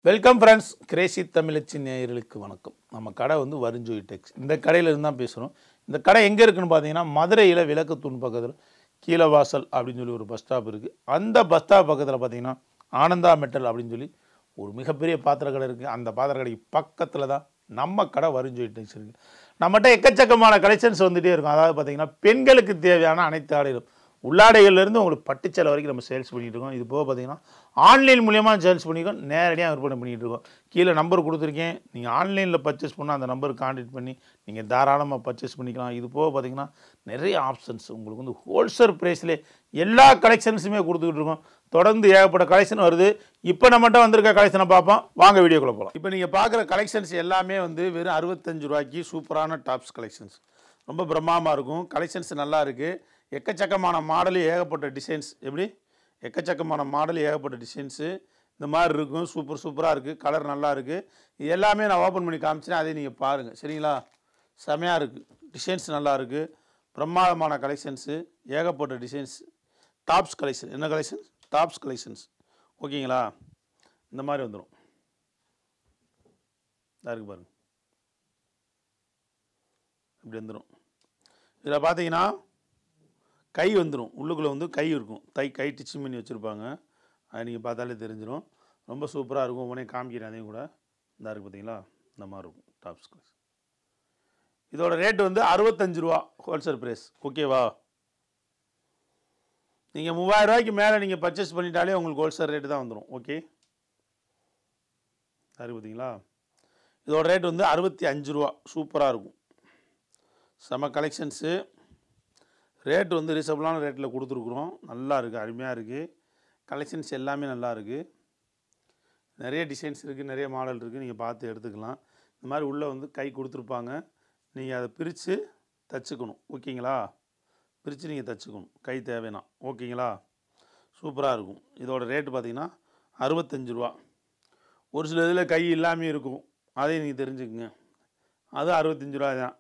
Welcome friends, Crazy தமிழச்சி நேயர்களுக்கு வணக்கம். நம்ம கடை வந்து வருஞ்சோய் டெக்ஸ். இந்த கடையில் இருந்து தான் பேசுகிறோம். இந்த கடை எங்கே இருக்குன்னு பார்த்தீங்கன்னா, மதுரையில் விளக்குத்தூண் பக்கத்தில் கீழவாசல் அப்படின்னு சொல்லி ஒரு பஸ் ஸ்டாப் இருக்குது. அந்த பஸ் ஸ்டாப் பக்கத்தில் பார்த்தீங்கன்னா ஆனந்தா மெட்டல் அப்படின்னு சொல்லி ஒரு மிகப்பெரிய பாத்திர கடை இருக்குது. அந்த பாத்திர கடைக்கு பக்கத்தில் தான் நம்ம கடை வருஞ்சோய் டெக்ஸ் இருக்குது. நம்மகிட்ட எக்கச்சக்கமான கலெக்ஷன்ஸ் வந்துகிட்டே இருக்கும். அதாவது பார்த்தீங்கன்னா பெண்களுக்கு தேவையான அனைத்து ஆடைகளும் உள்ளாடைகள்லேருந்து உங்களுக்கு பட்டுச்சேலை வரைக்கும் நம்ம சேல்ஸ் பண்ணிகிட்டு இருக்கோம். இது போக பார்த்தீங்கன்னா ஆன்லைன் மூலியமாக சேல்ஸ் பண்ணியிருக்கோம், நேரடியாக விற்பனை பண்ணிகிட்டு இருக்கோம். கீழே நம்பர் கொடுத்துருக்கேன், நீங்கள் ஆன்லைனில் பர்ச்சேஸ் பண்ணால் அந்த நம்பருக்கு கான்டாக்ட் பண்ணி நீங்கள் தாராளமாக பர்ச்சேஸ் பண்ணிக்கலாம். இது போக பார்த்தீங்கன்னா நிறைய ஆப்ஷன்ஸ் உங்களுக்கு வந்து ஹோல்சேல் ப்ரைஸ்லேயே எல்லா கலெக்ஷன்ஸுமே கொடுத்துக்கிட்டு இருக்கோம். தொடர்ந்து ஏகப்பட்ட கலெக்ஷன் வருது. இப்போ நம்மகிட்ட வந்திருக்க கலெக்ஷனை பார்ப்போம், வாங்க வீடியோக்குள்ளே போகலாம். இப்போ நீங்கள் பார்க்குற கலெக்ஷன்ஸ் எல்லாமே வந்து வெறும் 65 ரூபாய்க்கு சூப்பரான டாப்ஸ் கலெக்ஷன்ஸ். ரொம்ப பிரம்மாண்டமாக இருக்கும். கலெக்ஷன்ஸ் நல்லா இருக்குது. எக்கச்சக்கமான மாடலு, ஏகப்பட்ட டிசைன்ஸ். எப்படி எக்கச்சக்கமான மாடல், ஏகப்பட்ட டிசைன்ஸு இந்த மாதிரி இருக்கும். சூப்பராக இருக்குது. கலர் நல்லா இருக்குது. இது எல்லாமே நான் ஓப்பன் பண்ணி காமிச்சேன், அதே நீங்கள் பாருங்கள். சரிங்களா? செமையாக இருக்குது. டிசைன்ஸ் நல்லா இருக்குது. பிரம்மாண்டமான கலெக்ஷன்ஸு, ஏகப்பட்ட டிசைன்ஸ். Tops collection. என்ன கலெக்ஷன்? Tops collections. ஓகேங்களா? இந்த மாதிரி வந்துடும். இருக்கு பாருங்கள், இப்படி வந்துடும். இதில் பார்த்தீங்கன்னா கை வந்துடும். உள்ளுக்குள்ளே வந்து கை இருக்கும். கை டிச்சிங் பண்ணி வச்சுருப்பாங்க. அது நீங்கள் பார்த்தாலே தெரிஞ்சிடும். ரொம்ப சூப்பராக இருக்கும். உடனே காமிக்கிறேன் அதையும் கூட. இந்த இருக்குது பார்த்தீங்களா? இந்த மாதிரி இருக்கும் டாப்ஸ் கலெக்ஷன். இதோட ரேட்டு வந்து 65 ரூபா ஹோல்சேல் ப்ரைஸ். ஓகேவா? நீங்கள் 3000 ரூபாய்க்கு மேலே நீங்கள் பர்ச்சேஸ் பண்ணிட்டாலே உங்களுக்கு ஹோல்சேல் ரேட்டு தான் வந்துடும். ஓகே, அது பார்த்தீங்களா? இதோட ரேட் வந்து 65 ரூபா. சூப்பராக இருக்கும். செம கலெக்ஷன்ஸு. ரேட்டு வந்து ரீசனபிளான ரேட்டில் கொடுத்துருக்குறோம். நல்லா இருக்குது, அருமையாக இருக்குது. கலெக்ஷன்ஸ் எல்லாமே நல்லா இருக்குது. நிறைய டிசைன்ஸ் இருக்குது, நிறைய மாடல் இருக்குது. நீங்கள் பார்த்து எடுத்துக்கலாம். இந்த மாதிரி உள்ளே வந்து கை கொடுத்துருப்பாங்க. நீங்கள் அதை பிரித்து தைச்சிக்கணும். ஓகேங்களா? பிரித்து நீங்கள் தைச்சிக்கணும் கை தேவைன்னா. ஓகேங்களா? சூப்பராக இருக்கும். இதோட ரேட்டு பார்த்திங்கன்னா 65 ரூபா. ஒரு சில இதில் கை இல்லாமல் இருக்கும், அதையும் நீங்கள் தெரிஞ்சுக்குங்க. அது 65 ரூபா தான்.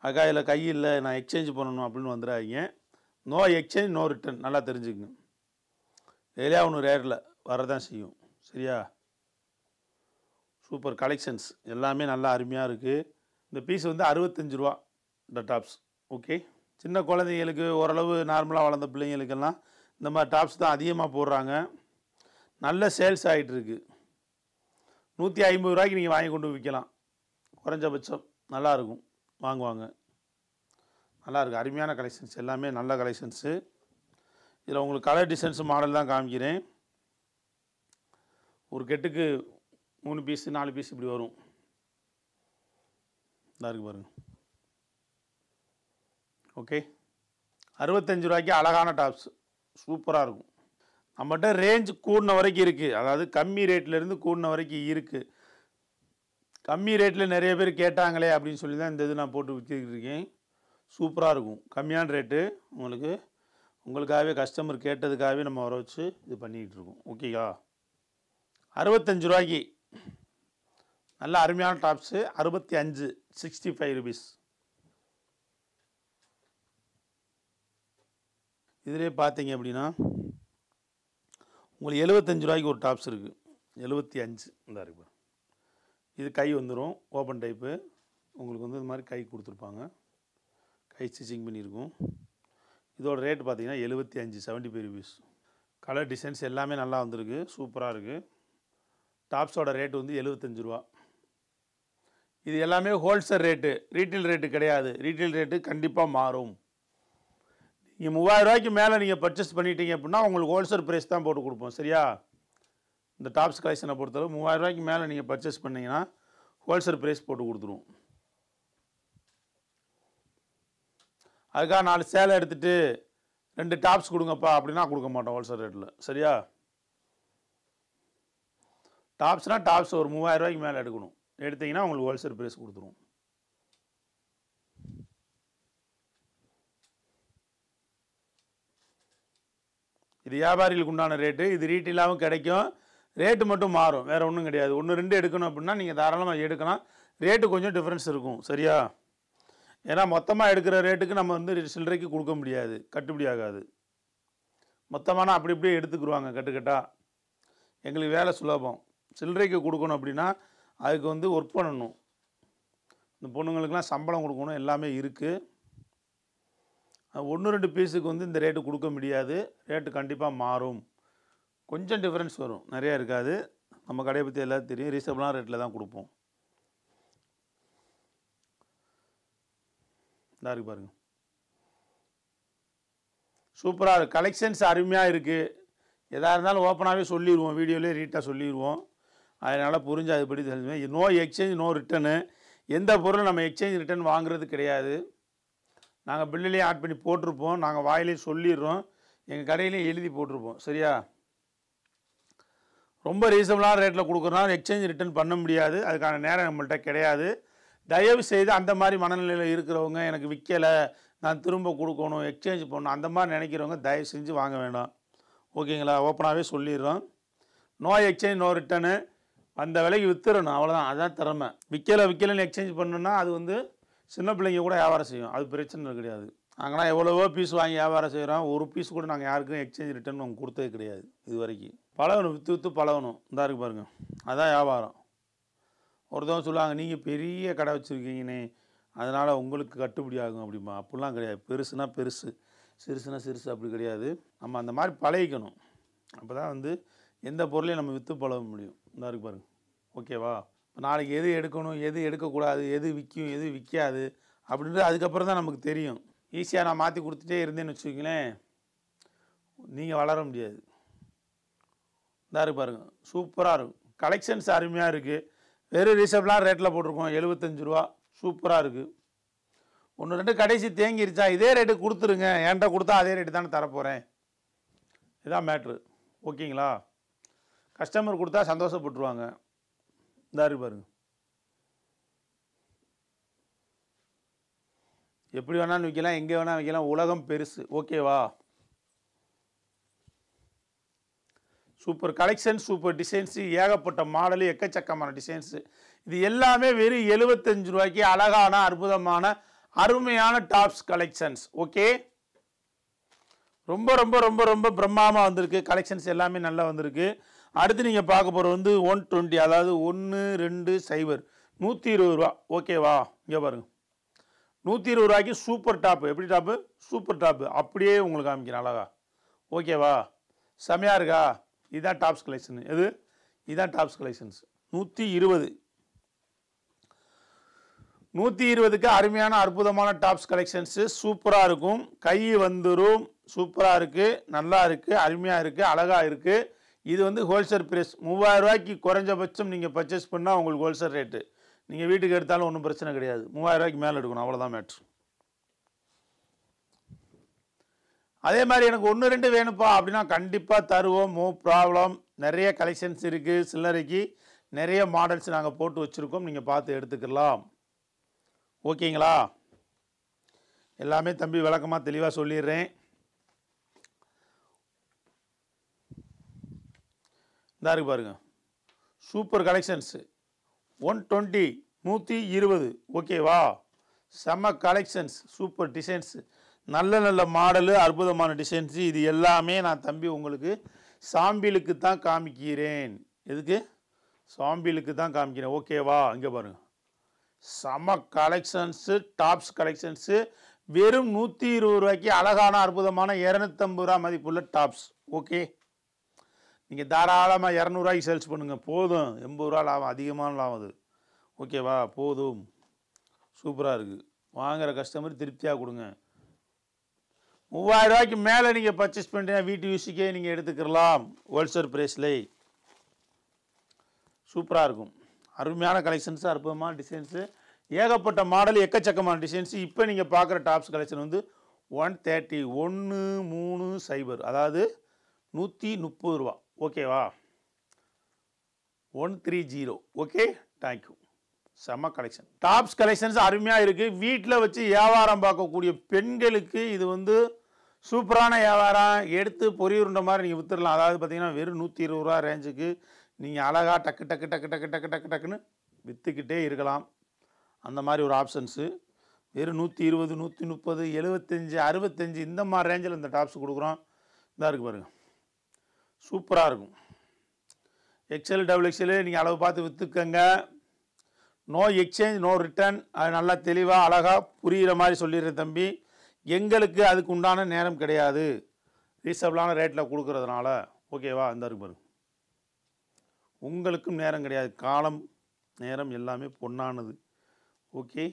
அக்கா இதில் கை இல்லை, நான் எக்ஸ்சேஞ்ச் பண்ணணும் அப்படின்னு வந்துடாதீங்க. No exchange, no return. நல்லா தெரிஞ்சுக்குங்க. எதுலையா ஒன்று ரேட்டில் வரதான் செய்யும். சரியா? சூப்பர் கலெக்ஷன்ஸ் எல்லாமே நல்லா அருமையாக இருக்குது. இந்த பீஸ் வந்து 65 ரூபா இந்த டாப்ஸ். ஓகே, சின்ன குழந்தைங்களுக்கு, ஓரளவு நார்மலாக வளர்ந்த பிள்ளைங்களுக்கெல்லாம் இந்த மாதிரி டாப்ஸ் தான் அதிகமாக போடுறாங்க. நல்ல சேல்ஸ் ஆகிட்டுருக்கு. 150 ரூபாய்க்கு நீங்கள் வாங்கி கொண்டு விற்கலாம் குறைஞ்சபட்சம். நல்லாயிருக்கும், வாங்குவாங்க. நல்லாயிருக்கு. அருமையான கலெக்ஷன்ஸ் எல்லாமே நல்ல கலெக்ஷன்ஸு. இதில் உங்களுக்கு கலர் டிசைன்ஸ் மாடல் தான் காமிக்கிறேன். ஒரு கெட்டுக்கு 3 பீஸ் 4 பீஸ் இப்படி வரும். நல்லா இருக்குது பாருங்கள். ஓகே, 65 ரூபாய்க்கு அழகான டாப்ஸ் சூப்பராக இருக்கும். நம்மகிட்ட ரேஞ்ச் கூடின வரைக்கும் இருக்குது. அதாவது கம்மி ரேட்லேருந்து கூடின வரைக்கும் இருக்குது. கம்மி ரேட்டில் நிறைய பேர் கேட்டாங்களே அப்படின்னு சொல்லி தான் இந்த இது நான் போட்டு விற்றுக்கிட்டு இருக்கேன். சூப்பராக இருக்கும். கம்மியான ரேட்டு உங்களுக்காகவே கஸ்டமர் கேட்டதுக்காகவே நம்ம வர வச்சு இது பண்ணிக்கிட்டு இருக்கோம். ஓகேவா? 65 ரூபாய்க்கு நல்ல அருமையான டாப்ஸு. 65 ருபீஸ். இதிலே பார்த்தீங்க அப்படின்னா உங்களுக்கு 75 ரூபாய்க்கு ஒரு டாப்ஸ் இருக்குது. 75 இந்த இருக்கு. இது கை வந்துடும், ஓப்பன் டைப்பு. உங்களுக்கு வந்து இந்த மாதிரி கை கொடுத்துருப்பாங்க. கை ஸ்டிச்சிங் பண்ணியிருக்கும். இதோட ரேட்டு பார்த்தீங்கன்னா 75 ருபீஸ். கலர் டிசைன்ஸ் எல்லாமே நல்லா வந்திருக்கு. சூப்பராக இருக்குது. டாப்ஸோட ரேட்டு வந்து 75 ரூபா. இது எல்லாமே ஹோல்சேல் ரேட்டு, ரீட்டெயில் ரேட்டு கிடையாது. ரீட்டெயில் ரேட்டு கண்டிப்பாக மாறும். நீங்கள் 3000 ரூபாய்க்கு மேலே நீங்கள் பர்ச்சேஸ் பண்ணிட்டீங்க அப்படின்னா உங்களுக்கு ஹோல்சேல் ப்ரைஸ் தான் போட்டு கொடுப்போம். சரியா? இந்த டாப்ஸ் கலெக்ஷனை பொறுத்தளவு 3000 ரூபாய்க்கு மேலே நீங்கள் பர்ச்சேஸ் பண்ணிங்கன்னா ஹோல்சேல் ப்ரைஸ் போட்டு கொடுத்துருவோம். அதுக்காக 4 சேலை எடுத்துகிட்டு 2 டாப்ஸ் கொடுங்கப்பா அப்படின்னா கொடுக்க மாட்டோம் ஹோல்சேல் ரேட்டில். சரியா? டாப்ஸ்னால் டாப்ஸ் ஒரு 3000 ரூபாய்க்கு மேலே எடுக்கணும். எடுத்தீங்கன்னா உங்களுக்கு ஹோல்சேல் ப்ரைஸ் கொடுத்துருவோம். இது வியாபாரிகளுக்கு உண்டான ரேட்டு. இது ரீட்டெயிலாகவும் கிடைக்கும். ரேட்டு மட்டும் மாறும், வேறு ஒன்றும் கிடையாது. 1 2 எடுக்கணும் அப்படின்னா நீங்கள் தாராளமாக எடுக்கலாம். ரேட்டு கொஞ்சம் டிஃப்ரென்ஸ் இருக்கும். சரியா? ஏன்னா மொத்தமாக எடுக்கிற ரேட்டுக்கு நம்ம வந்து சில்லறைக்கு கொடுக்க முடியாது, கட்டுப்படி ஆகாது. மொத்தமான அப்படி இப்படியே எடுத்துக்கிடுவாங்க கட்டுக்கட்டாக. எங்களுக்கு வேலை சுலபம். சில்லறைக்கு கொடுக்கணும் அப்படின்னா அதுக்கு வந்து ஒர்க் பண்ணணும். இந்த பொண்ணுங்களுக்கெல்லாம் சம்பளம் கொடுக்கணும், எல்லாமே இருக்குது. 1 2 பீஸுக்கு வந்து இந்த ரேட்டு கொடுக்க முடியாது. ரேட்டு கண்டிப்பாக மாறும். கொஞ்சம் டிஃப்ரென்ஸ் வரும், நிறையா இருக்காது. நம்ம கடையை பற்றி எல்லாரும் தெரியும், ரீசனபிளான ரேட்டில் தான் கொடுப்போம். இதாக இருக்குது பாருங்கள், சூப்பராக இருக்குது. கலெக்ஷன்ஸ் அருமையாக இருக்குது. எதாக இருந்தாலும் ஓப்பனாகவே சொல்லிடுவோம், வீடியோலேயே ரீட்டாக சொல்லிடுவோம். அதனால் புரிஞ்சு அதுபடி தெரிஞ்சுவேன். No exchange no return. எந்த பொருளும் நம்ம எக்ஸ்சேஞ்ச் ரிட்டன் வாங்குறது கிடையாது. நாங்கள் பில்லுலேயே ஆட் பண்ணி போட்டிருப்போம், நாங்கள் வாயிலையும் சொல்லிடுறோம், எங்கள் கடையிலையும் எழுதி போட்டிருப்போம். சரியா? ரொம்ப ரீசனபிளான ரேட்டில் கொடுக்குறோம், எக்ஸ்சேஞ்ச் ரிட்டன் பண்ண முடியாது, அதுக்கான நேரம் நம்மள்கிட்ட கிடையாது. தயவு செய்து அந்த மாதிரி மனநிலையில் இருக்கிறவங்க, எனக்கு விற்கலை, நான் திரும்ப கொடுக்கணும், எக்ஸ்சேஞ்ச் பண்ணணும், அந்த மாதிரி நினைக்கிறவங்க தயவு செஞ்சு வாங்க வேண்டாம். ஓகேங்களா? ஓப்பனாகவே சொல்லிடுறோம். No exchange no return. அந்த விலைக்கு விற்றுறணும், அவ்வளோதான். அதுதான் திறமை. விற்கலைன்னு எக்ஸ்சேஞ்ச் பண்ணணுன்னா அது வந்து சின்ன பிள்ளைங்க கூட வியாபாரம் செய்யும், அது பிரச்சனை கிடையாது. நாங்களாம் எவ்வளவோ பீஸ் வாங்கி வியாபாரம் செய்கிறோம், ஒரு பீஸ் கூட நாங்கள் யாருக்கும் எக்ஸ்சேஞ்ச் ரிட்டர்ன் நாங்கள் கொடுத்தது கிடையாது இது வரைக்கும். பழகணும், விற்று பழகணும். இதாக இருக்குது பாருங்கள், அதுதான் வியாபாரம். ஒருத்தவங்க சொல்லுவாங்க, நீங்கள் பெரிய கடை வச்சுருக்கீங்கண்ணே, அதனால் உங்களுக்கு கட்டுப்படி ஆகும் அப்படிமா. அப்படிலாம் கிடையாது. பெருசுனா பெருசு, சிறுசுனா சிறுசு, அப்படி கிடையாது. நம்ம அந்த மாதிரி பழகிக்கணும். அப்போ தான் வந்து எந்த பொருளையும் நம்ம விற்று பழக முடியும். இதாக இருக்குது பாருங்கள். ஓகேவா? இப்போ நாளைக்கு எது எடுக்கணும், எது எடுக்கக்கூடாது, எது விற்கும், எது விற்காது அப்படின்றது அதுக்கப்புறம் தான் நமக்கு தெரியும். ஈஸியாக நான் மாற்றி கொடுத்துட்டே இருந்தேன்னு வச்சுக்கிங்களேன், நீங்கள் வளர முடியாது. இதாக இருக்குது பாருங்கள், சூப்பராக இருக்கும். கலெக்ஷன்ஸ் அருமையாக இருக்குது. வெறும் ரீசனபிளான ரேட்டில் போட்டிருக்கோம், 75 ரூபா. சூப்பராக இருக்குது. 1 2 கடைசி தேங்கிருச்சா, இதே ரேட்டு கொடுத்துருங்க, என்கிட்ட கொடுத்தா அதே ரேட்டு தானே தரப்போகிறேன். இதுதான் மேட்ரு. ஓகேங்களா? கஸ்டமர் கொடுத்தா சந்தோஷப்பட்டுருவாங்க. இதாக இருக்குது பாருங்கள், எப்படி வேணாலும் விற்கலாம், எங்கே வேணால் விற்கலாம், உலகம் பெருசு. ஓகேவா? சூப்பர் கலெக்ஷன், சூப்பர் டிசைன்ஸு, ஏகப்பட்ட மாடலு, எக்கச்சக்கமான டிசைன்ஸு. இது எல்லாமே வெறும் 75 ரூபாய்க்கு அழகான அற்புதமான அருமையான டாப்ஸ் கலெக்ஷன்ஸ். ஓகே, ரொம்ப ரொம்ப ரொம்ப ரொம்ப பிரம்மாண்டமாக வந்திருக்கு. கலெக்ஷன்ஸ் எல்லாமே நல்லா வந்திருக்கு. அடுத்து நீங்கள் பார்க்க போகிறது வந்து 120, அதாவது 120 120 ரூபா. ஓகேவா? இங்கே பாருங்கள், 120 ரூபாய்க்கு சூப்பர் டாப்பு. எப்படி டாப்பு? Super top. அப்படியே உங்களுக்கு காமிக்கிறேன் அழகா. ஓகேவா? செமையாக இருக்கா? இதுதான் டாப்ஸ் கலெக்ஷன். எது? இதுதான் டாப்ஸ் கலெக்ஷன்ஸ். 120 120க்கு அருமையான அற்புதமான டாப்ஸ் கலெக்ஷன்ஸு. சூப்பராக இருக்கும், கை வந்துடும். சூப்பராக இருக்குது, நல்லா இருக்குது, அருமையாக இருக்குது, அழகாக இருக்குது. இது வந்து ஹோல்சேல் ப்ரைஸ். 3000 ரூபாய்க்கு குறைஞ்சபட்சம் நீங்கள் பர்ச்சேஸ் பண்ணால் உங்களுக்கு ஹோல்சேல் ரேட்டு. நீங்கள் வீட்டுக்கு எடுத்தாலும் ஒன்றும் பிரச்சனை கிடையாது. 3000 ரூபாய்க்கு மேலே எடுக்கணும், அவ்வளோதான் மேட்ரு. அதே மாதிரி எனக்கு 1 2 வேணுப்பா அப்படின்னா கண்டிப்பாக தருவோம், நோ ப்ராப்ளம். நிறைய கலெக்ஷன்ஸ் இருக்குது, சில்லறைக்கு நிறைய மாடல்ஸ் நாங்கள் போட்டு வச்சுருக்கோம், நீங்கள் பார்த்து எடுத்துக்கலாம். ஓகேங்களா? எல்லாமே தம்பி விளக்கமாக தெளிவாக சொல்லிடுறேன். இதாக இருக்குது பாருங்கள், சூப்பர் கலெக்ஷன்ஸு. 120 120. ஓகேவா? செம்ம கலெக்ஷன்ஸ், சூப்பர் டிசைன்ஸு, நல்ல நல்ல மாடலு, அற்புதமான டிசைன்ஸு. இது எல்லாமே நான் தம்பி உங்களுக்கு சாம்பிளுக்கு தான் காமிக்கிறேன். எதுக்கு? சாம்பிளுக்கு தான் காமிக்கிறேன். ஓகேவா? இங்கே பாருங்கள், செம்ம கலெக்ஷன்ஸு, டாப்ஸ் கலெக்ஷன்ஸு. வெறும் 120 ரூபாய்க்கு அழகான அற்புதமான 250 ரூபா மதிப்புள்ள டாப்ஸ். ஓகே, நீங்கள் தாராளமாக 200 ரூபாய்க்கு சேல்ஸ் பண்ணுங்கள், போதும். 80 ரூபா லாபம், அதிகமான லாபம் அது. ஓகேவா? போதும். சூப்பராக இருக்குது. வாங்குகிற கஸ்டமர் திருப்தியாக கொடுங்க. 3000 ரூபாய்க்கு மேலே நீங்கள் பர்ச்சேஸ் பண்ணுறீங்க, வீட்டு யூஸுக்கே நீங்கள் எடுத்துக்கலாம் ஹோல்சேல் ப்ரைஸில். சூப்பராக இருக்கும். அருமையான கலெக்ஷன்ஸு, அற்புதமான டிசைன்ஸு, ஏகப்பட்ட மாடல், எக்கச்சக்கமான டிசைன்ஸு. இப்போ நீங்கள் பார்க்குற டாப்ஸ் கலெக்ஷன் வந்து 130 130, அதாவது 130 ரூபா. ஓகேவா? 130. Okay, thank you. செம்ம கலெக்ஷன், டாப்ஸ் கலெக்ஷன்ஸ் அருமையாக இருக்குது. வீட்டில் வச்சு வியாபாரம் பார்க்கக்கூடிய பெண்களுக்கு இது வந்து சூப்பரான வியாபாரம். எடுத்து பொரியுருண்ட மாதிரி நீங்கள் விற்றுடலாம். அதாவது பார்த்தீங்கன்னா வெறும் 120 ரூபா ரேஞ்சுக்கு நீங்கள் அழகாக டக்கு டக்கு டக்கு டக்கு டக்கு டக்கு டக்குன்னு விற்றுக்கிட்டே இருக்கலாம். அந்த மாதிரி ஒரு ஆப்ஷன்ஸு. வெறும் 120 130 75 65 இந்த மாதிரி ரேஞ்சில் இந்த டாப்ஸ் கொடுக்குறோம். இதாக இருக்குது பாருங்கள், சூப்பராக இருக்கும். எக்ஸ்எல் டபுள் எக்ஸ்எல் நீங்கள் அளவு பார்த்து விற்றுக்கங்க. No exchange no return. அது நல்லா தெளிவாக அழகாக புரிகிற மாதிரி சொல்லிடுறேன் தம்பி. எங்களுக்கு அதுக்கு உண்டான நேரம் கிடையாது, ரீசனபிளான ரேட்டில் கொடுக்குறதுனால. ஓகேவா? இந்த இருக்கு பாருங்க, உங்களுக்கும் நேரம் கிடையாது. காலம் நேரம் எல்லாமே பொன்னானது. ஓகே,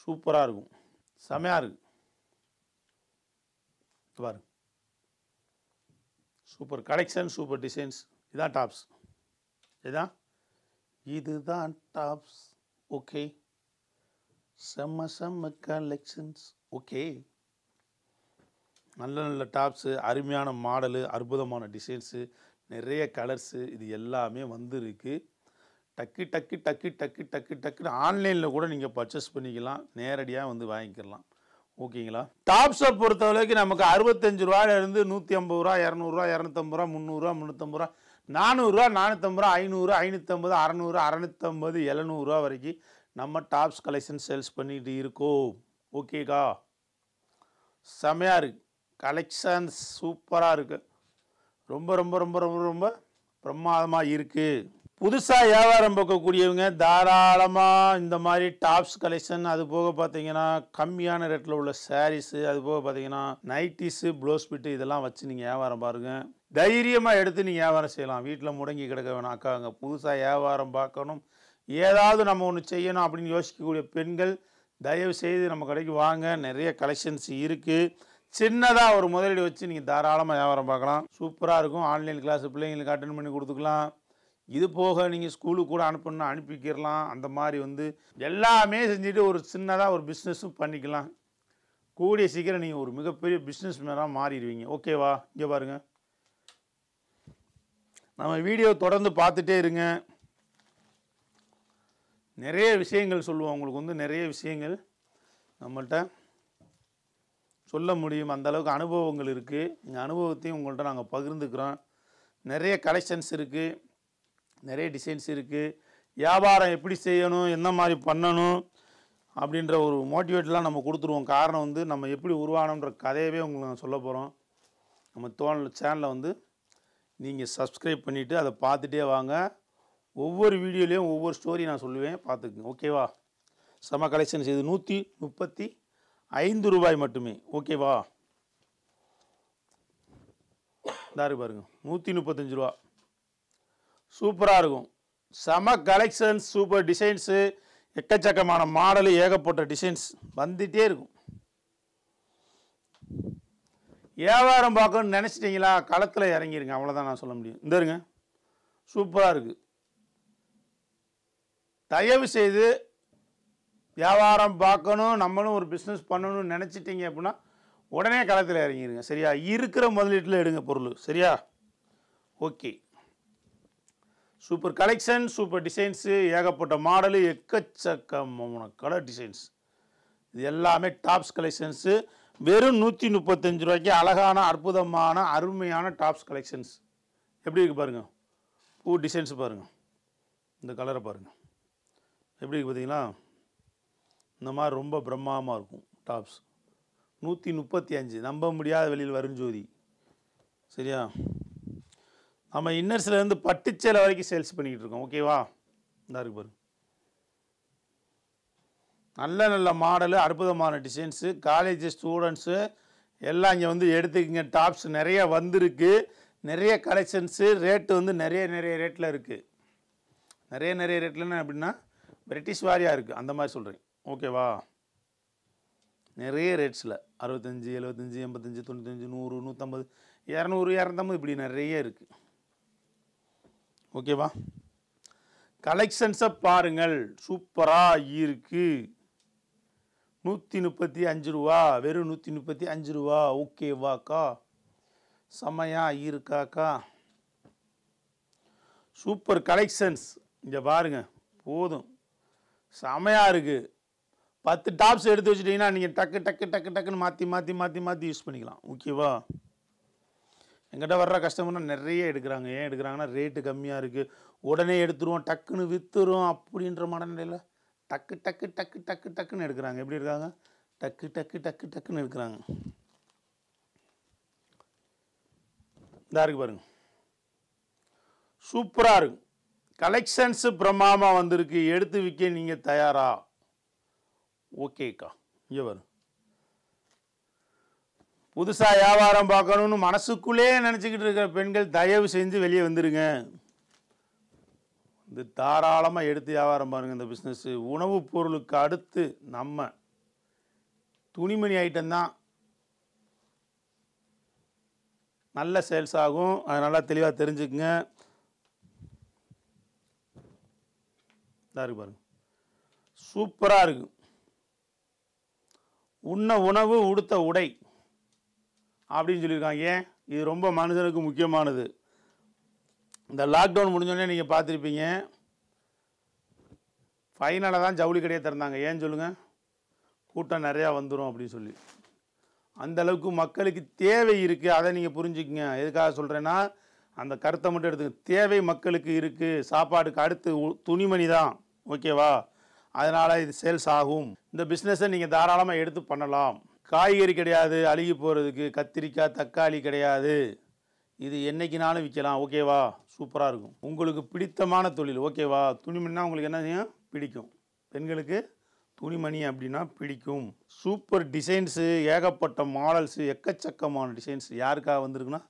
சூப்பராக இருக்கும், செமையாக இருக்குது பாருங்க. Super collection, super designs. இதான் டாப்ஸ், இதுதான் டாப்ஸ். ஓகே, செம்ம கலெக்ஷன்ஸ். ஓகே, நல்ல நல்ல டாப்ஸு, அருமையான மாடலு, அற்புதமான டிசைன்ஸு, நிறைய கலர்ஸு, இது எல்லாமே வந்துருக்கு. டக்கு டக்கு டக்கு டக்கு டக்கு டக்குன்னு ஆன்லைனில் கூட நீங்கள் பர்ச்சேஸ் பண்ணிக்கலாம், நேரடியாக வந்து வாங்கிக்கலாம். ஓகேங்களா? டாப்ஸை பொறுத்த வரைக்கும் நமக்கு 65 ரூபாயிலேருந்து 150 ரூபா, 200 ரூபா, 250 ரூபா, 300 ரூபா, 350 ரூபா, 400 ரூபா, 450 ரூபா, 500, 550, 600, 650, 700 ரூபா வரைக்கும் நம்ம டாப்ஸ் கலெக்ஷன் சேல்ஸ் பண்ணிட்டு இருக்கோம். ஓகேக்கா? செமையாக இருக்குது, கலெக்ஷன்ஸ் சூப்பராக இருக்குது, ரொம்ப ரொம்ப ரொம்ப ரொம்ப ரொம்ப பிரமாதமாக இருக்குது. புதுசாக வியாபாரம் பார்க்கக்கூடியவங்க தாராளமாக இந்த மாதிரி டாப்ஸ் கலெக்ஷன், அது போக பார்த்தீங்கன்னா கம்மியான ரேட்டில் உள்ள சாரீஸு, அது போக பார்த்தீங்கன்னா நைட்டிஸு, ப்ளவுஸ் பிட்டு, இதெல்லாம் வச்சு நீங்கள் வியாபாரம் பாருங்கள். தைரியமாக எடுத்து நீங்கள் வியாபாரம் செய்யலாம், வீட்டில் முடங்கி கிடக்க வேணாம். அக்காங்க புதுசாக வியாபாரம் பார்க்கணும், ஏதாவது நம்ம ஒன்று செய்யணும் அப்படின்னு யோசிக்கக்கூடிய பெண்கள் தயவு செய்து நம்ம கடைக்கு வாங்க. நிறைய கலெக்ஷன்ஸ் இருக்குது. சின்னதாக ஒரு முதலீடு வச்சு நீங்கள் தாராளமாக வியாபாரம் பார்க்கலாம். சூப்பராக இருக்கும். ஆன்லைன் கிளாஸ் பிள்ளைங்களுக்கு அட்டென்ட் பண்ணி கொடுத்துக்கலாம். இது போக நீங்கள் ஸ்கூலுக்கு கூட அனுப்பணும்னா அனுப்பிக்கிறலாம். அந்த மாதிரி வந்து எல்லாமே செஞ்சுட்டு ஒரு சின்னதாக ஒரு பிஸ்னஸும் பண்ணிக்கலாம். கூடிய சீக்கிரம் நீங்கள் ஒரு மிகப்பெரிய பிஸ்னஸ் மேனாக மாறிடுவீங்க. ஓகேவா? இங்கே பாருங்கள், நம்ம வீடியோ தொடர்ந்து பார்த்துட்டே இருங்க. நிறைய விஷயங்கள் சொல்லுவோம், உங்களுக்கு வந்து நிறைய விஷயங்கள் நம்மள்கிட்ட சொல்ல முடியும். அந்தளவுக்கு அனுபவங்கள் இருக்குது. எங்கள் அனுபவத்தையும் உங்கள்கிட்ட நாங்கள் பகிர்ந்துக்கிறோம். நிறைய கலெக்ஷன்ஸ் இருக்குது, நிறைய டிசைன்ஸ் இருக்குது. வியாபாரம் எப்படி செய்யணும், என்ன மாதிரி பண்ணணும் அப்படின்ற ஒரு மோட்டிவேட்லாம் நம்ம கொடுத்துருவோம். காரணம் வந்து நம்ம எப்படி உருவானோன்ற கதையவே உங்களுக்கு நான் சொல்ல போகிறோம். நம்ம சேனலை வந்து நீங்கள் சப்ஸ்கிரைப் பண்ணிவிட்டு அதை பார்த்துட்டே வாங்க. ஒவ்வொரு வீடியோலேயும் ஒவ்வொரு ஸ்டோரி நான் சொல்லுவேன், பார்த்துக்குங்க. ஓகேவா? செம கலெக்ஷன்ஸ். இது 135 ரூபாய் மட்டுமே. ஓகேவா? இதாரு பாருங்க, 135 ரூபா. சூப்பராக இருக்கும், செம கலெக்ஷன்ஸ், சூப்பர் டிசைன்ஸு, எக்கச்சக்கமான மாடலு, ஏகப்பட்ட டிசைன்ஸ் வந்துகிட்டே இருக்கும். வியாபாரம் பார்க்கணும்னு நினச்சிட்டிங்களா, களத்தில் இறங்கிருங்க, அவ்வளோதான் நான் சொல்ல முடியும். இந்த இருங்க, சூப்பராக இருக்குது. தயவு செய்து வியாபாரம் பார்க்கணும், நம்மளும் ஒரு பிஸ்னஸ் பண்ணணும்னு நினச்சிட்டிங்க அப்படின்னா உடனே களத்தில் இறங்கிருங்க. சரியா? இருக்கிற முதலீட்டில் எடுங்க பொருள். சரியா? Okay, super collection, super designs, ஏகப்பட்ட மாடலு, எக்கச்சக்கமான கலர் டிசைன்ஸ், இது எல்லாமே டாப்ஸ் கலெக்ஷன்ஸு. வெறும் 135 ரூபாய்க்கு அழகான அற்புதமான அருமையான டாப்ஸ் கலெக்ஷன்ஸ். எப்படி இருக்குது பாருங்கள், பூ டிசைன்ஸ் பாருங்கள், இந்த கலரை பாருங்கள் எப்படி இருக்குது பார்த்தீங்களா? இந்த மாதிரி ரொம்ப பிரம்மாண்டமாக இருக்கும் டாப்ஸ். 135, நம்ப முடியாத வெளியில் வரும் ஜோதி. சரியா? நம்ம இன்னர்ஸ்லேருந்து பட்டுச்சேலை வரைக்கும் சேல்ஸ் பண்ணிக்கிட்டு இருக்கோம். ஓகேவா? இந்த இருக்கு பாருங்க, நல்ல நல்ல மாடலு, அற்புதமான டிசைன்ஸு, காலேஜ் ஸ்டூடெண்ட்ஸு எல்லாம் இங்கே வந்து எடுத்துக்கிங்க. டாப்ஸ் நிறைய வந்திருக்கு, நிறைய கலெக்ஷன்ஸு, ரேட்டு வந்து நிறைய ரேட்டில் இருக்குது. நிறைய ரேட்லன்னா எப்படின்னா பிரிட்டிஷ் வாரியாக இருக்குது, அந்த மாதிரி சொல்கிறேன். ஓகேவா? நிறைய ரேட்ஸில் 65, 75, 85, 95, 100, 150, 200, 250 இப்படி நிறைய இருக்குது. ஓகேவா? கலெக்ஷன்ஸை பாருங்கள், சூப்பராக இருக்குது. 135 ரூபா, வெறும் 135 ரூபா. ஓகேவாக்கா? செம்மையாக இருக்காக்கா? Super collections. இங்கே பாருங்கள், போதும், செம்மையாக இருக்குது. 10 டாப்ஸ் எடுத்து வச்சுட்டிங்கன்னா நீங்கள் டக்குன்னு மாற்றி யூஸ் பண்ணிக்கலாம். ஓகேவா? எங்கிட்ட வர்ற கஸ்டமர்னால் நிறைய எடுக்கிறாங்க. ஏன் எடுக்கிறாங்கன்னா ரேட்டு கம்மியாக இருக்குது, உடனே எடுத்துருவோம், டக்குன்னு விற்றுரும் அப்படின்ற மனநிலையில் டக்குன்னு எடுக்கிறாங்க. எப்படி இருக்காங்க? டக்குன்னு எடுக்கிறாங்க. இதாக இருக்குது பாருங்கள், சூப்பராக இருக்கும். கலெக்ஷன்ஸு பிரமாதமாக வந்திருக்கு. எடுத்து விற்க நீங்கள் தயாரா? ஓகேக்கா. இங்கே வரும். புதுசாக வியாபாரம் பார்க்கணுன்னு மனசுக்குள்ளே நினச்சிக்கிட்டு இருக்கிற பெண்கள் தயவு செஞ்சு வெளியே வந்துடுங்க. இது தாராளமாக எடுத்து வியாபாரம் பாருங்கள். இந்த பிஸ்னஸ்ஸு உணவுப் பொருளுக்கு அடுத்து நம்ம துணிமணி ஐட்டம் தான் நல்ல சேல்ஸ் ஆகும். அது நல்லா தெளிவாக தெரிஞ்சுக்குங்க. இருக்கு பாருங்க, சூப்பராக இருக்கு. உண்ண உணவு உடுத்த உடை அப்படின்னு சொல்லியிருக்காங்க. ஏன் இது ரொம்ப மனுஷனுக்கு முக்கியமானது. இந்த லாக்டவுன் முடிஞ்சோடனே நீங்கள் பார்த்துருப்பீங்க, ஃபைனலாக தான் ஜவுளி கடையை திறந்தாங்க. ஏன்னு சொல்லுங்கள், கூட்டம் நிறையா வந்துடும் அப்படின்னு சொல்லி. அந்தளவுக்கு மக்களுக்கு தேவை இருக்குது. அதை நீங்கள் புரிஞ்சுக்குங்க. எதுக்காக சொல்கிறேன்னா, அந்த கருத்தை மட்டும் எடுத்துக்க. தேவை மக்களுக்கு இருக்குது. சாப்பாடுக்கு அடுத்து துணிமணி தான். ஓகேவா? அதனால் இது சேல்ஸ் ஆகும். இந்த பிஸ்னஸை நீங்கள் தாராளமாக எடுத்து பண்ணலாம். காய்கறி கிடையாது அழுகி போகிறதுக்கு, கத்திரிக்காய் தக்காளி கிடையாது. இது என்றைக்குனாலும் விற்கலாம். ஓகேவா? சூப்பராக இருக்கும். உங்களுக்கு பிடித்தமான தொழில். ஓகேவா? துணிமணினா உங்களுக்கு என்ன செய்யும்? பிடிக்கும். பெண்களுக்கு துணிமணி அப்படின்னா பிடிக்கும். சூப்பர் டிசைன்ஸு, ஏகப்பட்ட மாடல்ஸு, எக்கச்சக்கமான டிசைன்ஸ். யாருக்காக வந்திருக்குன்னா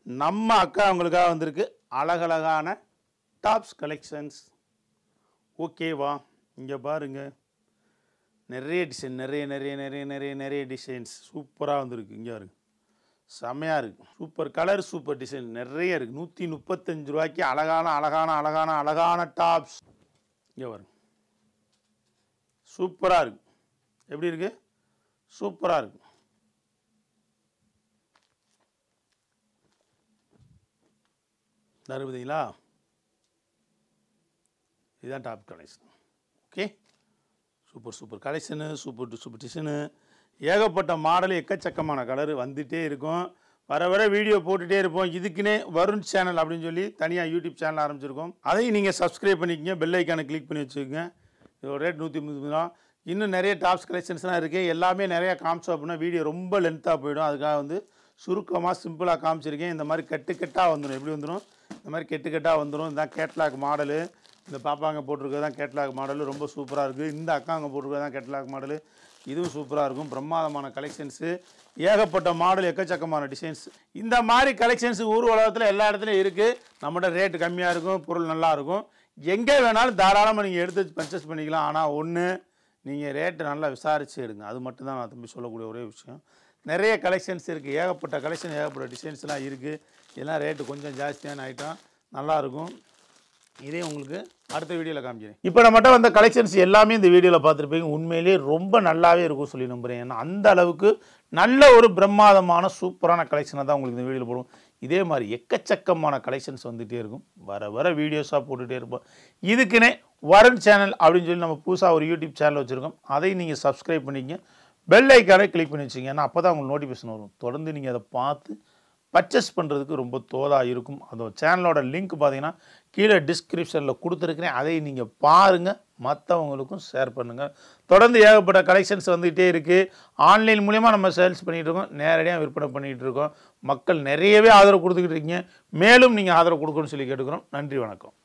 நம்ம அக்கா அவங்களுக்காக வந்திருக்கு. அழகழகான டாப்ஸ் கலெக்ஷன்ஸ். ஓகேவா? இங்கே பாருங்கள், நிறைய டிசைன், நிறைய டிசைன்ஸ் சூப்பராக வந்திருக்கு. இங்கே இருக்குது, செம்மையாக இருக்குது. சூப்பர் கலர், சூப்பர் டிசைன் நிறைய இருக்குது. 135 ரூபாய்க்கு அழகான டாப்ஸ். இங்கே பாருங்க, சூப்பராக இருக்குது. எப்படி இருக்குது? சூப்பராக இருக்குது. பார்த்தீங்களா? இதுதான் top collection. Okay, super collection, super design, ஏகப்பட்ட மாடல், எக்கச்சக்கமான கலர் வந்துகிட்டே இருக்கும். வர வீடியோ போட்டுகிட்டே இருப்போம். இதுக்குன்னே வருண் சேனல் அப்படின்னு சொல்லி தனியாக யூடியூப் சேனல் ஆரம்பிச்சிருக்கோம். அதையும் நீங்கள் சப்ஸ்கிரைப் பண்ணிக்கங்க. பெல் ஐக்கானை கிளிக் பண்ணி வச்சுக்கோங்க. இதோட ரேட் 130 ரூபா. இன்னும் நிறைய டாப்ஸ் கலெக்ஷன்ஸ்லாம் இருக்குது. எல்லாமே நிறையா காமிச்சோம் அப்படின்னா வீடியோ ரொம்ப லென்த்தாக போயிடும். அதுக்காக வந்து சுருக்கமாக சிம்பிளாக காமிச்சிருக்கேன். இந்த மாதிரி கெட்டாக வந்துடும். எப்படி வந்துடும்? இந்த மாதிரி கெட்டாக வந்துடும். இதுதான் கேட்லாக் மாடலு. இந்த பாப்பாங்க போட்டிருக்கிறது தான் கேட்லாக் மாடலு. ரொம்ப சூப்பராக இருக்குது. இந்த அக்காங்க போட்டிருக்கிறது தான் கேட்லாக் மாடலு. இதுவும் சூப்பராக இருக்கும். பிரமாதமான கலெக்ஷன்ஸு, ஏகப்பட்ட மாடல், எக்கச்சக்கமான டிசைன்ஸ். இந்த மாதிரி கலெக்ஷன்ஸ் ஊர் உலகத்தில் எல்லா இடத்துலையும் இருக்குது. நம்மகிட்ட ரேட்டு கம்மியாக இருக்கும், பொருள் நல்லாயிருக்கும். எங்கே வேணாலும் தாராளமாக நீங்கள் எடுத்து பர்ச்சேஸ் பண்ணிக்கலாம். ஆனால் ஒன்று, நீங்கள் ரேட்டு நல்லா விசாரித்து எடுங்க. அது மட்டும்தான் நான் தம்பி சொல்லக்கூடிய ஒரே விஷயம். நிறைய கலெக்ஷன்ஸ் இருக்குது. ஏகப்பட்ட கலெக்ஷன், ஏகப்பட்ட டிசைன்ஸ்லாம் இருக்குது. இதெல்லாம் ரேட்டு கொஞ்சம் ஜாஸ்தியான ஐட்டம், நல்லாயிருக்கும். இதே உங்களுக்கு அடுத்த வீடியோவில் காமிக்கிறேன். இப்போ நம்மகிட்ட வந்த கலெக்ஷன்ஸ் எல்லாமே இந்த வீடியோவில் பார்த்துருப்பீங்க. உண்மையிலேயே ரொம்ப நல்லாவே இருக்கும் சொல்லி நம்புகிறேன். ஏன்னா அந்த அளவுக்கு நல்ல ஒரு பிரம்மாதமான சூப்பரான கலெக்ஷனை தான் உங்களுக்கு இந்த வீடியோவில் போடுவோம். இதே மாதிரி எக்கச்சக்கமான கலெக்ஷன்ஸ் வந்துகிட்டே இருக்கும். வர வீடியோஸாக போட்டுகிட்டே இருப்போம். இதுக்குன்னே வருண் சேனல் அப்படின்னு சொல்லி நம்ம புதுசாக ஒரு யூடியூப் சேனல் வச்சுருக்கோம். அதையும் நீங்கள் சப்ஸ்கிரைப் பண்ணிக்கங்க. பெல் ஐக்கானை கிளிக் பண்ணி வச்சுங்க. ஏன்னா அப்போ தான் உங்களுக்கு நோட்டிஃபிகேஷன் வரும். தொடர்ந்து நீங்கள் அதை பார்த்து பர்ச்சேஸ் பண்ணுறதுக்கு ரொம்ப தோதாக இருக்கும். அந்த சேனலோட லிங்க் பார்த்தீங்கன்னா கீழே டிஸ்கிரிப்ஷனில் கொடுத்துருக்கிறேன். அதை நீங்கள் பாருங்கள், மற்றவங்களுக்கும் ஷேர் பண்ணுங்கள். தொடர்ந்து ஏகப்பட்ட கலெக்ஷன்ஸ் வந்துகிட்டே இருக்குது. ஆன்லைன் மூலமா நம்ம சேல்ஸ் பண்ணிகிட்டு இருக்கோம், நேரடியாக விற்பனை பண்ணிகிட்டு இருக்கோம். மக்கள் நிறையவே ஆதரவு கொடுத்துக்கிட்டு இருக்கீங்க. மேலும் நீங்கள் ஆதரவு கொடுக்கணும்னு சொல்லி கேட்டுக்கிறோம். நன்றி, வணக்கம்.